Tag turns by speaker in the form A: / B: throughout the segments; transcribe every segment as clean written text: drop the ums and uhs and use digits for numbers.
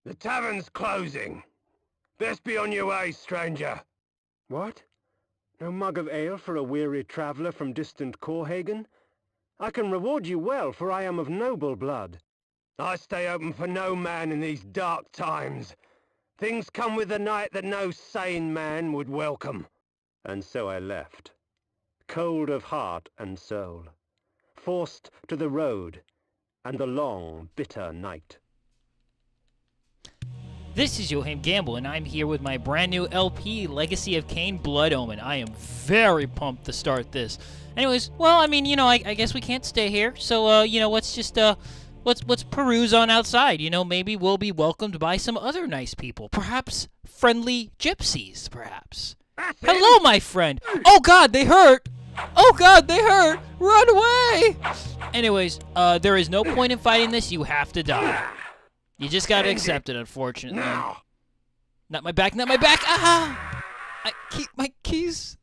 A: The tavern's closing. Best be on your way, stranger.
B: What? No mug of ale for a weary traveller from distant Corhagen? I can reward you well, for I am of noble blood.
A: I stay open for no man in these dark times. Things come with the night that no sane man would welcome.
B: And so I left, cold of heart and soul, forced to the road and the long, bitter night.
C: This is Yohhamgambal, and I'm here with my brand new LP, Legacy of Kain, Blood Omen. I am very pumped to start this. Anyways, well, I mean, you know, I guess we can't stay here, so, you know, let's just, let's peruse on outside. You know, maybe we'll be welcomed by some other nice people. Perhaps friendly gypsies, perhaps. Hello, my friend. Oh, God, they hurt. Oh, God, they hurt. Run away. Anyways, there is no point in fighting this. You have to die. You just gotta accept it, unfortunately.
A: Now.
C: Not my back, not my back. Ah! I keep my keys.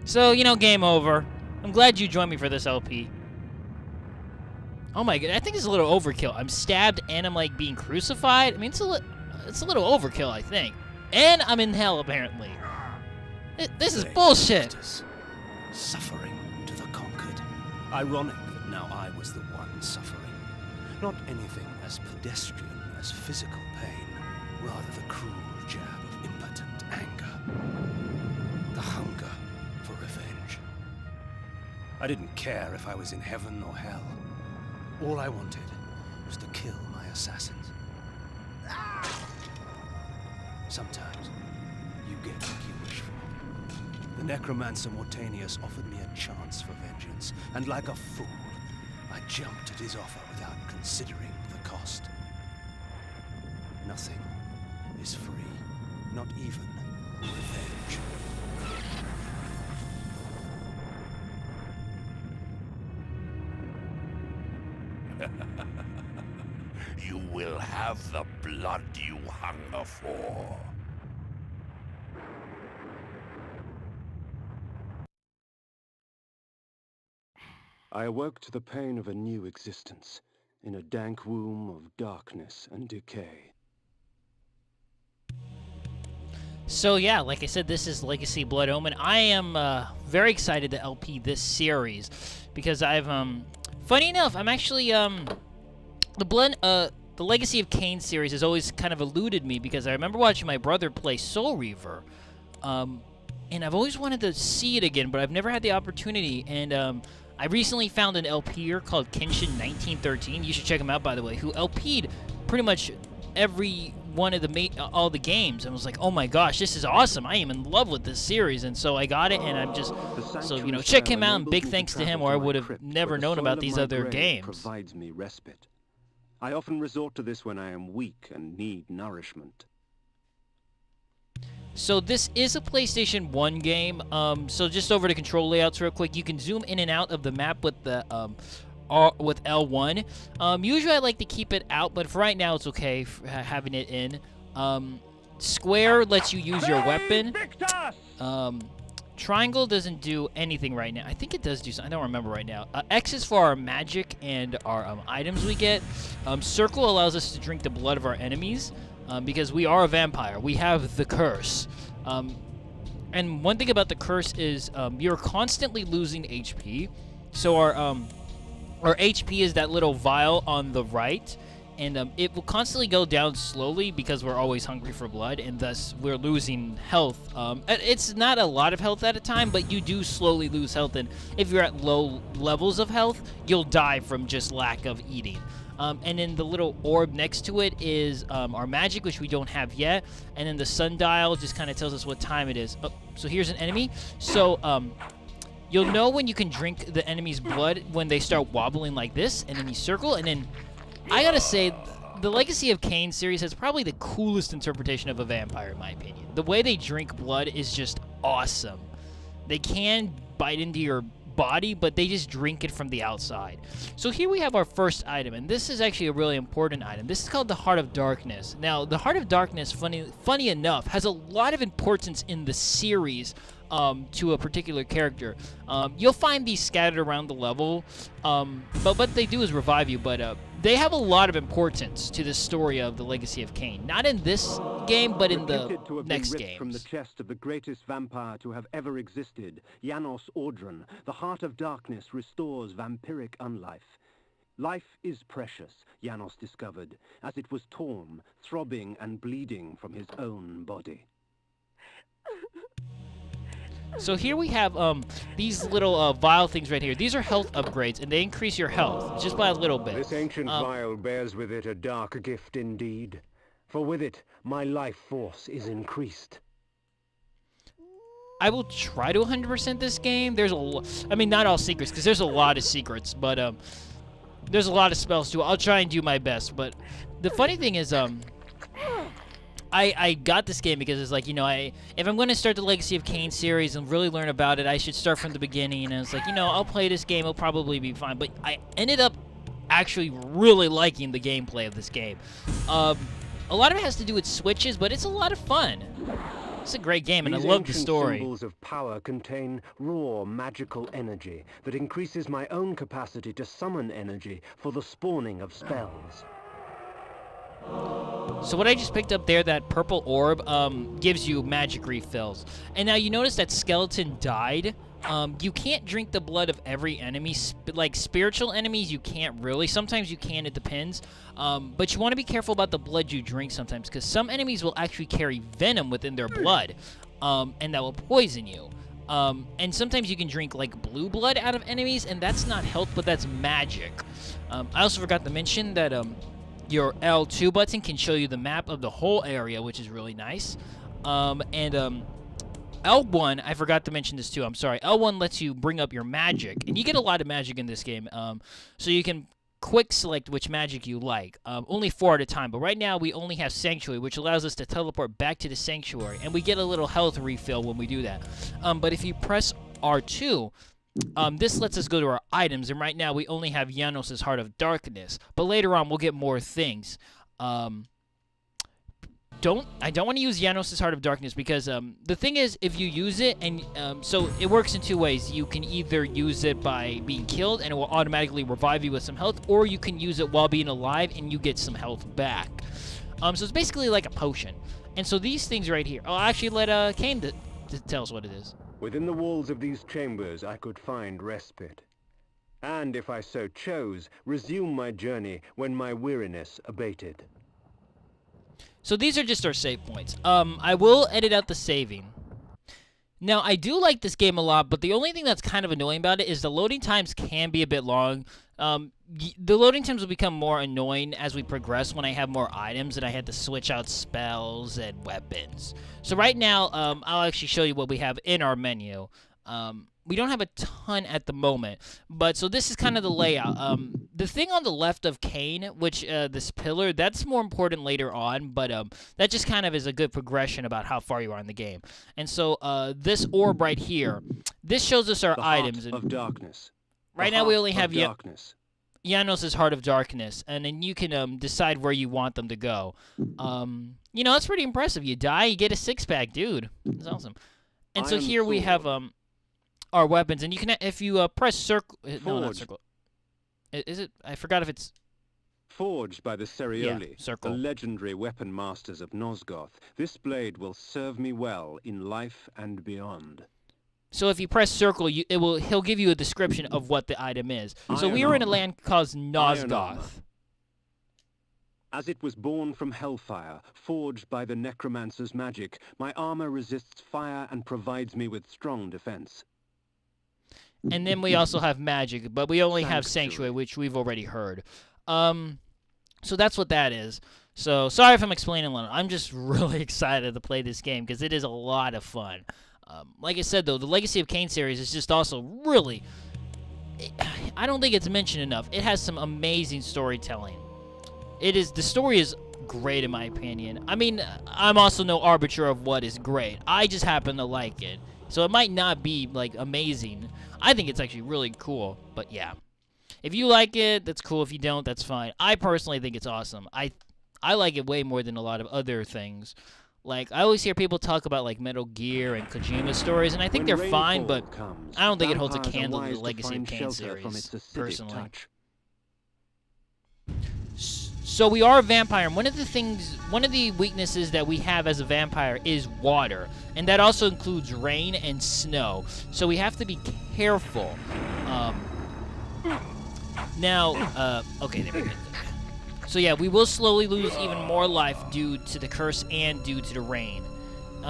C: So, you know, game over. I'm glad you joined me for this LP. Oh my god, I think it's a little overkill. I'm stabbed and I'm like being crucified. I mean, it's a little overkill, I think. And I'm in hell, apparently. This is bullshit.
D: Suffering to the conquered. Ironic that now I was the one suffering. Not anything as pedestrian as physical pain, rather the cruel jab of impotent anger. The hunger for revenge. I didn't care if I was in heaven or hell. All I wanted was to kill my assassins. Sometimes you get what you wish for. The necromancer Mortanius offered me a chance for vengeance, and like a fool, I jumped at his offer without considering the cost. Nothing is free, not even revenge.
E: You will have the blood you hunger for.
B: I awoke to the pain of a new existence, in a dank womb of darkness and decay.
C: So yeah, like I said, this is Legacy Blood Omen. I am very excited to LP this series because I've funny enough, I'm actually the Legacy of Kain series has always kind of eluded me because I remember watching my brother play Soul Reaver, and I've always wanted to see it again, but I've never had the opportunity. And I recently found an LPer called Kenshin 1913. You should check him out, by the way, who LP'd pretty much every one of all the games. And I was like, oh my gosh, this is awesome. I am in love with this series. And so I got it, and I'm just, so, you know, check him out, and big thanks to him, or I would have never known about these other games.
B: Provides me respite. I often resort to this when I am weak and need nourishment.
C: So this is a PlayStation 1 game. So just over to control layouts real quick. You can zoom in and out of the map with the with L1. Usually I like to keep it out, but for right now it's okay having it in. Square lets you use your weapon. Triangle doesn't do anything right now. I think it does do something. I don't remember right now. X is for our magic and our items we get. Circle allows us to drink the blood of our enemies. Because we are a vampire. We have the curse. And one thing about the curse is you're constantly losing HP. So our HP is that little vial on the right. And it will constantly go down slowly because we're always hungry for blood. And thus we're losing health. It's not a lot of health at a time, but you do slowly lose health. And if you're at low levels of health, you'll die from just lack of eating. And then the little orb next to it is our magic, which we don't have yet. And then the sundial just kind of tells us what time it is. Oh, so here's an enemy. So you'll know when you can drink the enemy's blood when they start wobbling like this. And then you circle. And then I gotta say, the Legacy of Kain series has probably the coolest interpretation of a vampire, in my opinion. The way they drink blood is just awesome. They can bite into your body, but they just drink it from the outside. So here we have our first item, and this is actually a really important item. This is called the Heart of Darkness. Now, the Heart of Darkness, funny enough, has a lot of importance in the series to a particular character. You'll find these scattered around the level, but what they do is revive you. But they have a lot of importance to the story of the Legacy of Kain. Not in this game, but in the
B: Reputed to have
C: next
B: been ripped from the
C: games.
B: chest of the greatest vampire to have ever existed, Janos Audron, the Heart of Darkness restores vampiric unlife. Life is precious, Janos discovered, as it was torn, throbbing and bleeding from his own body.
C: So here we have these little vial things right here. These are health upgrades, and they increase your health just by a little bit.
B: This ancient vial bears with it a dark gift indeed, for with it my life force is increased.
C: I will try to 100% this game. There's I mean, not all secrets, because there's a lot of secrets, but there's a lot of spells too. I'll try and do my best, but the funny thing is, I got this game because it's like, you know, if I'm going to start the Legacy of Kain series and really learn about it, I should start from the beginning. And it's like, you know, I'll play this game. It'll probably be fine. But I ended up actually really liking the gameplay of this game. A lot of it has to do with switches, but it's a lot of fun. It's a great game, and I love the story.
B: These symbols of power contain raw magical energy that increases my own capacity to summon energy for the spawning of spells.
C: So what I just picked up there, that purple orb, gives you magic refills. And now you notice that Skeleton died. You can't drink the blood of every enemy. Like spiritual enemies, you can't really. Sometimes you can, it depends. But you want to be careful about the blood you drink sometimes, because some enemies will actually carry venom within their blood, and that will poison you. And sometimes you can drink like blue blood out of enemies, and that's not health, but that's magic. I also forgot to mention that your L2 button can show you the map of the whole area, which is really nice. L1, I forgot to mention this too, I'm sorry. L1 lets you bring up your magic, and you get a lot of magic in this game. So you can quick select which magic you like. Only 4 at a time, but right now we only have Sanctuary, which allows us to teleport back to the Sanctuary, and we get a little health refill when we do that. But if you press R2, this lets us go to our items, and right now we only have Janos' Heart of Darkness, but later on we'll get more things. I don't want to use Janos' Heart of Darkness because the thing is, if you use it, and so it works in 2 ways. You can either use it by being killed and it will automatically revive you with some health, or you can use it while being alive and you get some health back. So it's basically like a potion. And so these things right here, I'll actually let Kain tell us what it is.
B: Within the walls of these chambers I could find respite, and if I so chose, resume my journey when my weariness abated.
C: So these are just our save points. I will edit out the saving. Now, I do like this game a lot, but the only thing that's kind of annoying about it is the loading times can be a bit long. The loading times will become more annoying as we progress when I have more items and I had to switch out spells and weapons. So right now, I'll actually show you what we have in our menu. We don't have a ton at the moment, but so this is kind of the layout. The thing on the left of Kain, which this pillar, that's more important later on, but that just kind of is a good progression about how far you are in the game. And so this orb right here, this shows us our items.
B: Heart of Darkness.
C: Right now we only have
B: Janos'
C: Heart of Darkness, and then you can decide where you want them to go. You know, that's pretty impressive. You die, you get a 6-pack, dude. That's awesome. And so here we have our weapons, and you can, if you press circle, no, not circle. Is it? I forgot if it's
B: forged by the Cerioli,
C: circle.
B: the legendary weapon masters of Nosgoth. This blade will serve me well in life and beyond.
C: So if you press circle, he'll give you a description of what the item is. So we are in a land called Nosgoth.
B: As it was born from hellfire, forged by the necromancer's magic, my armor resists fire and provides me with strong defense.
C: And then we also have magic, but we only have Sanctuary, which we've already heard. So that's what that is. So sorry if I'm explaining a lot. I'm just really excited to play this game because it is a lot of fun. Like I said, though, the Legacy of Kain series is just also really... I don't think it's mentioned enough. It has some amazing storytelling. The story is great in my opinion. I mean, I'm also no arbiter of what is great. I just happen to like it. So it might not be, like, amazing. I think it's actually really cool, but yeah. If you like it, that's cool. If you don't, that's fine. I personally think it's awesome. I like it way more than a lot of other things. Like, I always hear people talk about, like, Metal Gear and Kojima stories, and I think they're fine, but I don't think it holds a candle to the Legacy of Kain series, personally. So we are a vampire, and one of the weaknesses that we have as a vampire is water, and that also includes rain and snow. So we have to be careful. Okay, there we go. So yeah, we will slowly lose even more life due to the curse and due to the rain.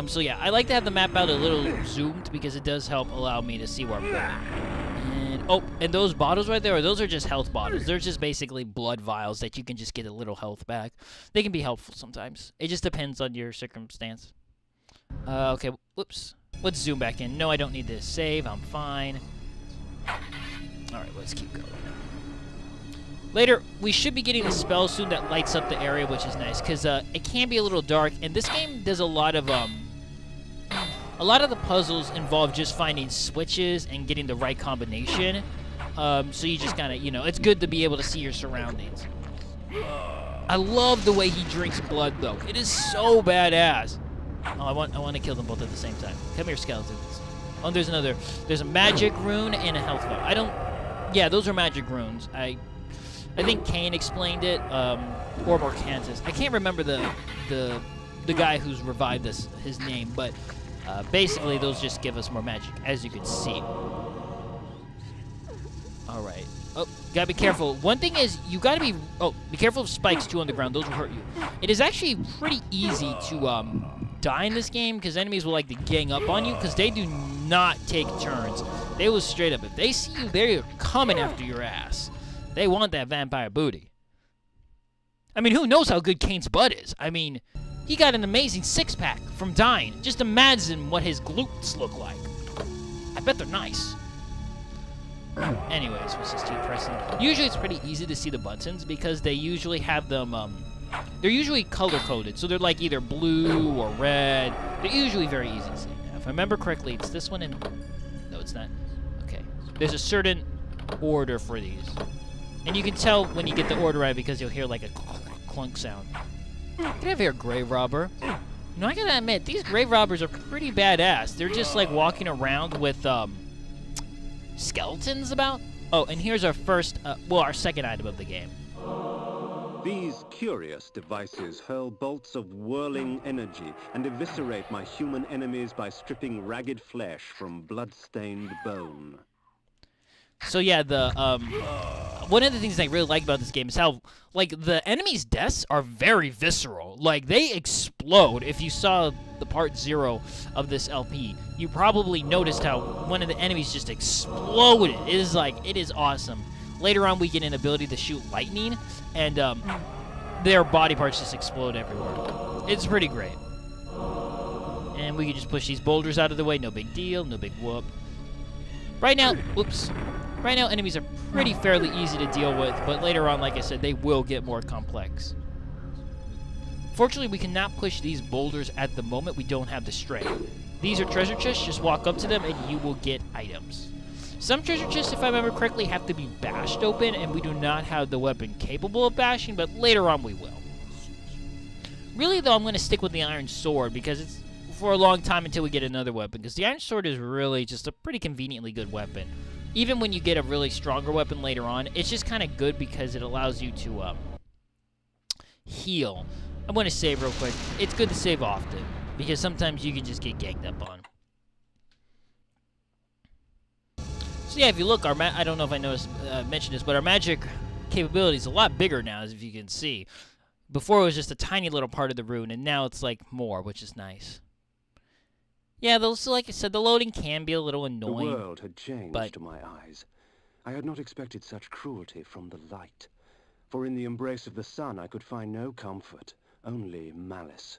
C: So yeah, I like to have the map out a little zoomed because it does help allow me to see where I'm going. And those bottles right there, those are just health bottles. They're just basically blood vials that you can just get a little health back. They can be helpful sometimes. It just depends on your circumstance. Okay, whoops. Let's zoom back in. No, I don't need to save. I'm fine. Alright, let's keep going. Later, we should be getting a spell soon that lights up the area, which is nice, because it can be a little dark, and this game does a lot of the puzzles involve just finding switches and getting the right combination. So you just kind of, it's good to be able to see your surroundings. I love the way he drinks blood, though. It is so badass. Oh, I want to kill them both at the same time. Come here, skeletons. Oh, there's a magic rune and a health vial. Yeah, those are magic runes. I think Kain explained it, or Morcantus. I can't remember the guy who's revived his name, but basically those just give us more magic, as you can see. All right. Oh, gotta be careful. One thing is, you gotta be careful of spikes too on the ground. Those will hurt you. It is actually pretty easy to die in this game because enemies will like to gang up on you because they do not take turns. They will straight up. If they see you, they're coming after your ass. They want that vampire booty. I mean, who knows how good Kain's butt is? I mean, he got an amazing six-pack from dying. Just imagine what his glutes look like. I bet they're nice. Anyways, let's just keep pressing. Usually it's pretty easy to see the buttons because they usually have them, they're usually color-coded. So they're like either blue or red. They're usually very easy to see. Now, if I remember correctly, it's this one and... No, it's not. Okay. There's a certain order for these. And you can tell when you get the order right because you'll hear like a clunk sound. Get out of here, grave robber. I gotta admit, these grave robbers are pretty badass. They're just like walking around with skeletons about. Oh, and here's our our second item of the game.
B: These curious devices hurl bolts of whirling energy and eviscerate my human enemies by stripping ragged flesh from blood-stained bone.
C: So yeah, one of the things I really like about this game is how, like, the enemies' deaths are very visceral. Like, they explode. If you saw the part 0 of this LP, you probably noticed how one of the enemies just exploded. It is awesome. Later on, we get an ability to shoot lightning, and their body parts just explode everywhere. It's pretty great. And we can just push these boulders out of the way. No big deal. No big whoop. Right now, enemies are fairly easy to deal with, but later on, like I said, they will get more complex. Fortunately, we cannot push these boulders at the moment. We don't have the strength. These are treasure chests. Just walk up to them, and you will get items. Some treasure chests, if I remember correctly, have to be bashed open, and we do not have the weapon capable of bashing, but later on we will. Really, though, I'm going to stick with the iron sword, because it's for a long time until we get another weapon, because the iron sword is really just a pretty conveniently good weapon. Even when you get a really stronger weapon later on, it's just kind of good because it allows you to heal. I'm going to save real quick. It's good to save often, because sometimes you can just get ganged up on. So yeah, if you look, I don't know if I mentioned this, but our magic capability is a lot bigger now, as you can see. Before it was just a tiny little part of the rune, and now it's like more, which is nice. Yeah, like I said, the loading can be a little annoying.
B: The world had changed to my eyes. I had not expected such cruelty from the light. For in the embrace of the sun I could find no comfort, only malice.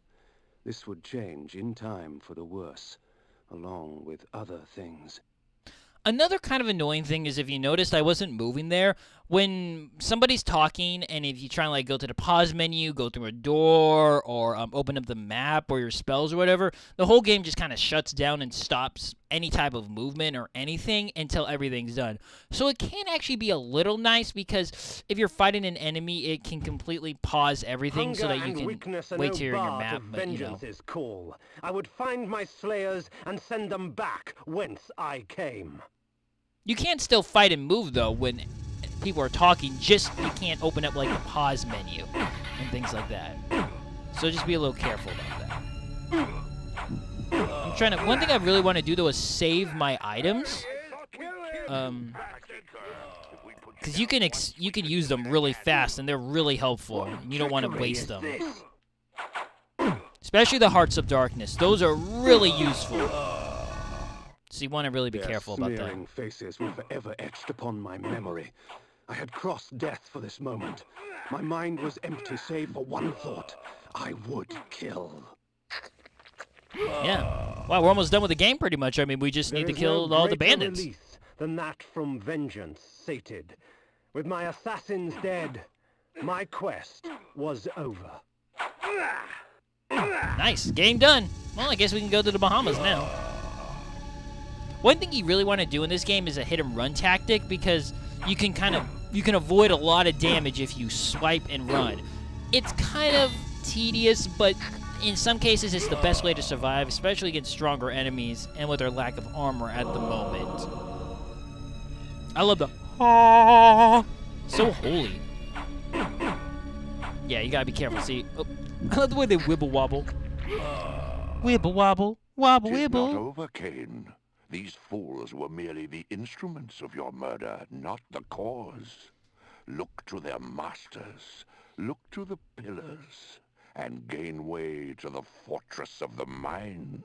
B: This would change in time for the worse, along with other things.
C: Another kind of annoying thing is, if you noticed, I wasn't moving there. When somebody's talking, and if you try and like go to the pause menu, go through a door, or open up the map or your spells or whatever, the whole game just kind of shuts down and stops any type of movement or anything until everything's done. So it can actually be a little nice, because if you're fighting an enemy, it can completely pause everything so that you can wait till you're in your map. But,
A: vengeance's call. I would find my slayers and send them back whence I came.
C: You can still fight and move, though, when people are talking, just you can't open up, like, the pause menu. and things like that. So just be a little careful about that. I'm trying to. One thing I really want to do though is save my items. Because you can use them really fast and they're really helpful. And you don't want to waste them. Especially the Hearts of Darkness. Those are really useful. So you want to really be careful about that.
B: Their sneering faces were forever etched upon my memory. I had crossed death for this moment. My mind was empty save for one thought. I would kill.
C: Yeah. Wow, we're almost done with the game pretty much. I mean, we just need to kill all the bandits.
A: Release than that from vengeance sated. With my assassins dead, my quest was over.
C: Nice. Game done. Well, I guess we can go to the Bahamas now. One thing you really want to do in this game is a hit and run tactic because you can avoid a lot of damage if you swipe and run. It's kind of tedious, but in some cases it's the best way to survive, especially against stronger enemies and with their lack of armor at the moment. I love the so holy. Yeah, you gotta be careful. See, I love the way they wibble wobble. Wibble wobble, wobble
E: Tis
C: wibble.
E: not over, Kain. These fools were merely the instruments of your murder, not the cause. Look to their masters, look to the pillars, and gain way to the fortress of the mind.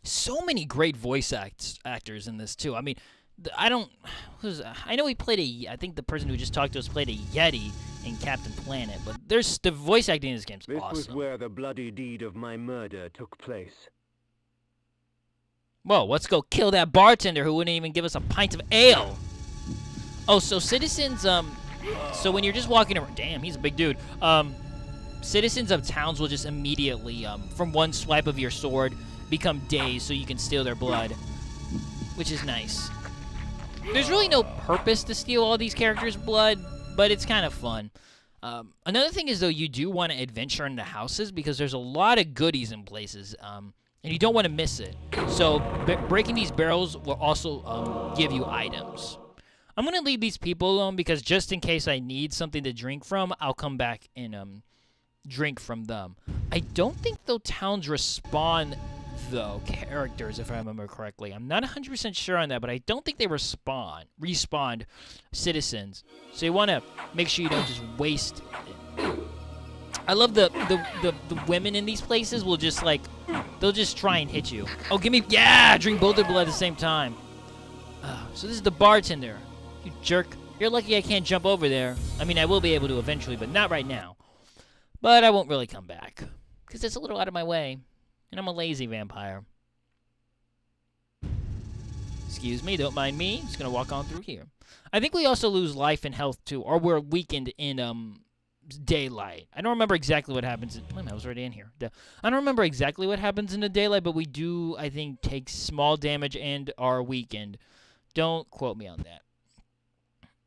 C: So many great voice actors in this too. I mean, I know he played I think the person who just talked to us played a Yeti in Captain Planet, but there's the voice acting in this game's
A: This
C: awesome.
A: was where the bloody deed of my murder took place.
C: Whoa, let's go kill that bartender who wouldn't even give us a pint of ale. Oh, so citizens, so when you're just walking around, damn, he's a big dude. Citizens of towns will just immediately, from one swipe of your sword, become dazed so you can steal their blood, which is nice. There's really no purpose to steal all these characters' blood, but it's kind of fun. Another thing is, though, you do want to adventure into houses because there's a lot of goodies in places, and you don't want to miss it. So breaking these barrels will also give you items. I'm going to leave these people alone because just in case I need something to drink from, I'll come back and drink from them. I don't think, though, towns respawn, though, characters, if I remember correctly. I'm not 100% sure on that, but I don't think they respawn citizens. So you want to make sure you don't just waste it. I love the women in these places will just, like, they'll just try and hit you. Oh, give me, yeah, drink both their blood at the same time. So this is the bartender. You jerk. You're lucky I can't jump over there. I mean, I will be able to eventually, but not right now. But I won't really come back because it's a little out of my way, and I'm a lazy vampire. Excuse me, don't mind me. Just gonna walk on through here. I think we also lose life and health too, or we're weakened in daylight. I don't remember exactly what happens. Wait a minute, I was already in here. I don't remember exactly what happens in the daylight, but we do, I think, take small damage and are weakened. Don't quote me on that.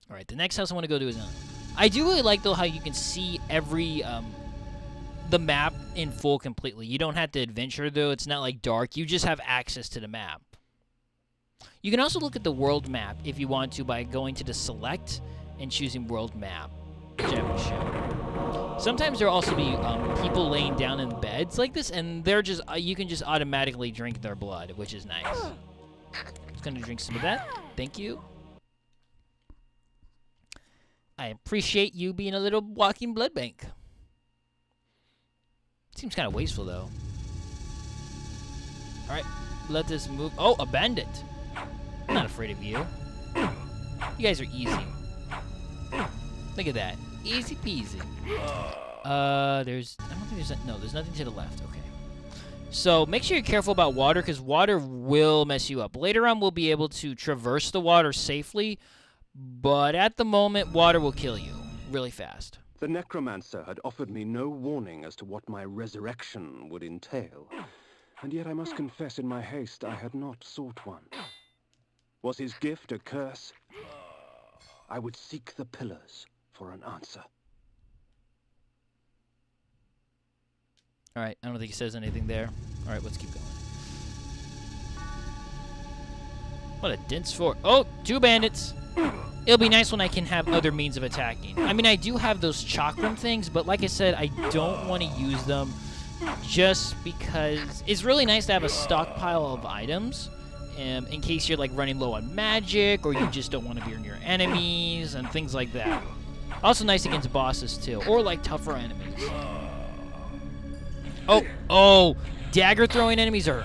C: All right, the next house I want to go to is I do really like, though, how you can see every the map in full completely. You don't have to adventure, though. It's not like dark. You just have access to the map. You can also look at the world map if you want to by going to the select and choosing world map, which I haven't shown. Sometimes there'll also be people laying down in beds like this, and they're just you can just automatically drink their blood, which is nice. Just gonna drink some of that. Thank you. I appreciate you being a little walking blood bank. Seems kind of wasteful, though. All right, let this move. Oh, a bandit. I'm not afraid of you. You guys are easy. Look at that. Easy peasy. I don't think there's nothing to the left. Okay. So make sure you're careful about water because water will mess you up. Later on, we'll be able to traverse the water safely, but at the moment, water will kill you really fast.
B: The necromancer had offered me no warning as to what my resurrection would entail, and yet I must confess in my haste I had not sought one. Was his gift a curse? I would seek the pillars for an answer.
C: All right, I don't think he says anything there. All right, let's keep going. What a dense fort. Oh, 2 bandits. it'll be nice when I can have other means of attacking. I mean, I do have those chakram things, but like I said, I don't want to use them just because it's really nice to have a stockpile of items in case you're like running low on magic or you just don't want to be near enemies and things like that. Also nice against bosses too, or like tougher enemies. Oh, dagger throwing enemies are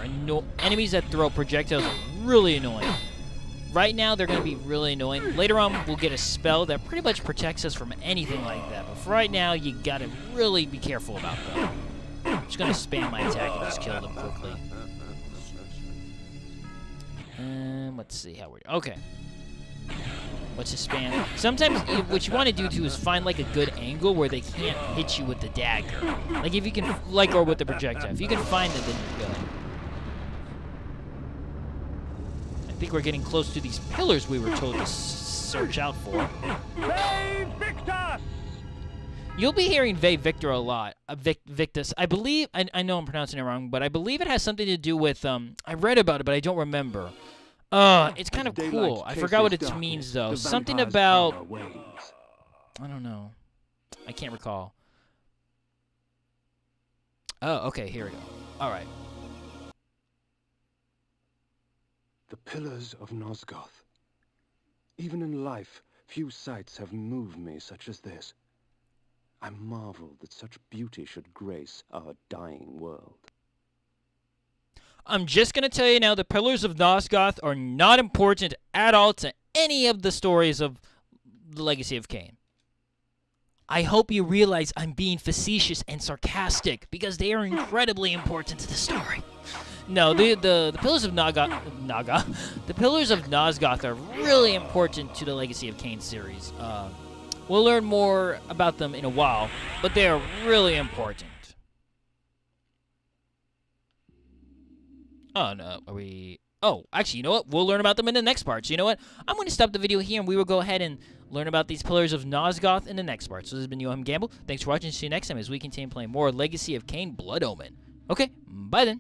C: enemies that throw projectiles are really annoying. Right now they're going to be really annoying. Later on we'll get a spell that pretty much protects us from anything like that. But for right now you got to really be careful about them. I'm just going to spam my attack and just kill them quickly. Let's see how we're... Okay. What's the spam? Sometimes what you want to do too is find like a good angle where they can't hit you with the dagger. Like if you can, or with the projectile. If you can find it, then you're good. I think we're getting close to these pillars we were told to search out for.
A: Ve Victus!
C: You'll be hearing Ve Victor a lot. Victus. I believe, I know I'm pronouncing it wrong, but I believe it has something to do with, I read about it, but I don't remember. It's kind of cool. I forgot what it means, though. Something about... I don't know. I can't recall. Oh, okay, here we go. All right.
B: The pillars of Nosgoth. Even in life, few sights have moved me such as this. I marvel that such beauty should grace our dying world.
C: I'm just going to tell you now, the Pillars of Nosgoth are not important at all to any of the stories of the Legacy of Kain. I hope you realize I'm being facetious and sarcastic, because they are incredibly important to the story. No, the Pillars of the Pillars of Nosgoth are really important to the Legacy of Kain series. We'll learn more about them in a while, but they are really important. Oh, no, are we... Oh, actually, you know what? We'll learn about them in the next part. So, you know what? I'm going to stop the video here, and we will go ahead and learn about these Pillars of Nosgoth in the next part. So, this has been Yohhamgambal. Thanks for watching. See you next time as we continue playing more Legacy of Kain Blood Omen. Okay, bye then.